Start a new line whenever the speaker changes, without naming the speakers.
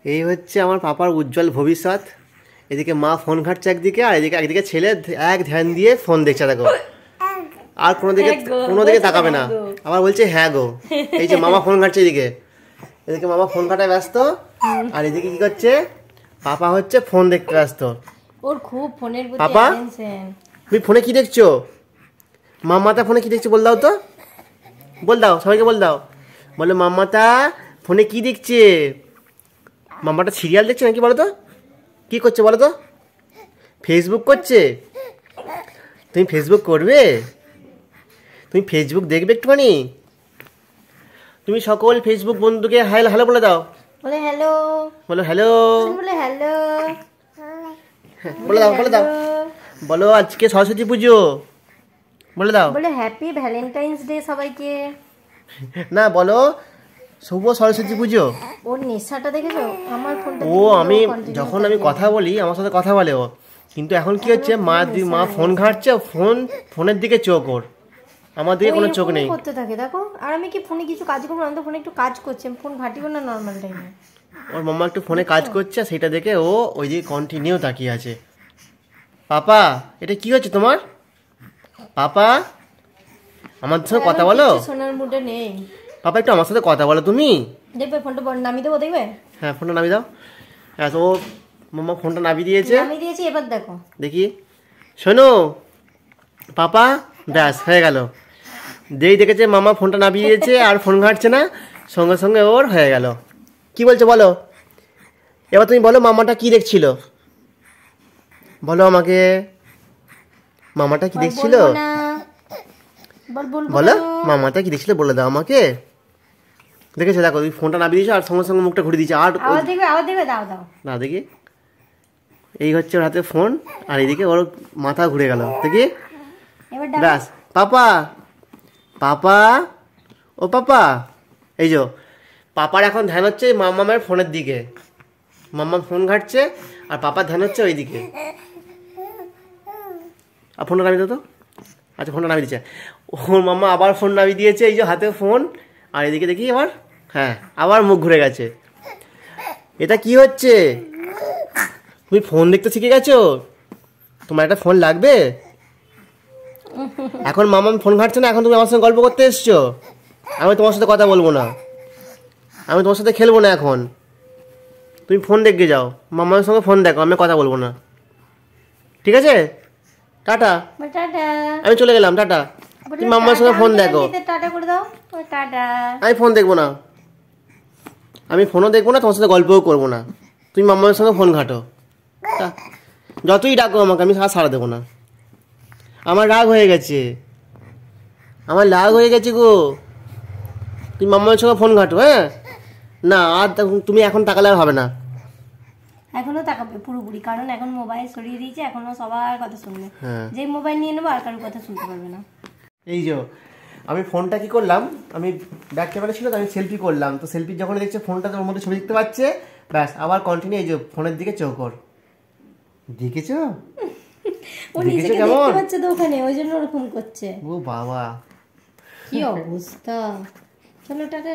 এই হচ্ছে আমার পাপার উজ্জ্বল ভবিষ্যৎ। এদিকে মা ফোন ঘাটছে একদিকে, আর একদিকে ছেলে এক ধ্যান দিয়ে ফোন দেখছে। দেখো, আর কোনো দিকে তাকাবে না, আবার বলছে হ্যাঁ গো। এই যে মামা ফোন ঘাটছে এদিকে মামা ফোন ঘাটায় ব্যস্ত, আর এদিকে কি করছে, পাপা হচ্ছে ফোন দেখতে ব্যস্ত।
ওর খুব ফোনের প্রতি
পাপা তুমি ফোনে কি দেখছো? মাম্মাটা ফোনে কি দেখছো বল দাও তো, বল দাও, সবাইকে বল দাও। বলে মাম্মাটা ফোনে কি দেখছে? মাম্মাটা সিরিয়াল দেখছে নাকি বলো তো? কি করছে বলো তো? ফেসবুক করছে। তুমি ফেসবুক করবে? তুমি ফেসবুক দেখবে একটুখানি? তুমি সকল ফেসবুক বন্ধুকে হ্যালো বলে দাও।
বলে হ্যালো,
বলো হ্যালো,
বলে হ্যালো,
বলে দাও। বলো আজকে সরস্বতী পুজো, বলে দাও।
বলে হ্যাপি ভ্যালেন্টাইন্স ডে সবাইকে।
না, বলো শুভ সরস্বতী পুজো।
ওর নেশাটা দেখেছো আমার ফোনটা?
ও আমি যখন আমি কথা বলি আমার সাথে কথা বলে ও, কিন্তু এখন কি হচ্ছে, মা ফোন ঘাঁটছে, ফোনের দিকে চোখ ওর, আমার দিকে কোনো চোখ নেই।
করতে থাকে দেখো। আর আমি কি ফোনে কিছু কাজ করবো? আমি তো ফোনে একটু কাজ করছি, ফোন ঘাঁটিবো না নর্মাল টাইমে?
ওর মাম্মা একটু ফোনে কাজ করছে, সেটা দেখে ও ওই দিকে কন্টিনিউ তাকিয়ে আছে। পাপা এটা কি হচ্ছে তোমার? পাপা আমার সাথে কথা বলো।
শোনার মুডে নেই।
পাপা একটু আমার সাথে কথা বলো তুমি।
দেখবে ফোনটা নামিয়ে দেবো, দেখবে?
হ্যাঁ, ফোনটা নামিয়ে দাও। হ্যাঁ, তো মাম্মা ফোনটা নামিয়ে দিয়েছে।
নামিয়ে দিয়েছি, এবার দেখো।
দেখি, শোনো পাপা, ব্যাস হয়ে গেল। যেই দেখেছে মামা ফোনটা নামিয়ে দিয়েছে আর ফোন ঘাঁটছে না, সঙ্গে সঙ্গে ওর হয়ে গেল। কি বলছো বলো? এবার তুমি বলো মামাটা কি দেখছিল, বলো আমাকে। মামাটা কি দেখছিল বলো, মামাটা কি দেখছিল বলে দাও আমাকে। দেখেছো? দেখো, তুমি ফোনটা নামিয়ে দিয়েছো আর সঙ্গে সঙ্গে মুখটা ঘুরে দিয়েছে। আর
দেখবে, দাও
না, দেখি এই হচ্ছে ওর হাতে ফোন, আর এইদিকে ওর মাথা ঘুরে গেল। দেখি, ব্যাস। পাপা, ও পাপা, এই যে পাপার এখন ধ্যান হচ্ছে মামামের ফোনের দিকে। মাম্মা ফোন ঘাটছে আর পাপার ধ্যান হচ্ছে ওই দিকে। আর ফোনটা নামিয়ে দাও তো। আচ্ছা, ফোনটা নামিয়ে দিচ্ছে। ওর মাম্মা আবার ফোন নামিয়ে দিয়েছে, এই যে হাতে ফোন, আর এদিকে দেখি আবার, হ্যাঁ আবার মুখ ঘুরে গেছে। এটা কি হচ্ছে? তুমি ফোন দেখতে শিখে গেছো? তোমার একটা ফোন লাগবে? এখন মামা ফোন ঘাটছে না, এখন তুমি আমার সঙ্গে গল্প করতে এসছো। আমি তোমার সাথে কথা বলবো না, আমি তোমার সাথে খেলবো না। এখন তুমি ফোন দেখে যাও, মামার সঙ্গে ফোন দেখো, আমি কথা বলবো না, ঠিক আছে? টাটা, আমি চলে গেলাম, টাটা। তুমি মামার সঙ্গে ফোন দেখো। আমি ফোন দেখবো না, আমি ফোনও দেখবো না, তোমার সাথে গল্পও করবো না। তুমি মামার সঙ্গে ফোন ঘাটো, যতই ডাকো আমাকে, আমি সাড়া দেবো না। আমার রাগ হয়ে গেছে, গো। তুমি মামার সঙ্গে ফোন ঘাটো, হ্যাঁ? না, আর তুমি এখন তাকালে আর হবে না।
এখনো তাকাবে পুরোপুরি, কারণ এখন মোবাইল সরিয়ে দিয়েছে, এখনো সবার কথা শুনবে। যে মোবাইল নিয়ে নেবো আর কারোর কথা শুনতে পারবে না। এই যে
আমি ফোনটা কি করলাম, আমি ব্যাক ক্যামেরা ছিল তো, আমি সেলফি করলাম। তো সেলফি যখন দেখছে ফোনটা ওর মধ্যে ছবি দেখতে পাচ্ছে, ব্যাস আবার কন্টিনিউ এই যে ফোনের দিকে চোখ ওর। দেখেছো?
ও নিজেকে দেখতে পাচ্ছে তো ওখানে, ওই জন্য ওরকম করছে।
ও বাবা,
কি অবস্থা। চলো টাটা।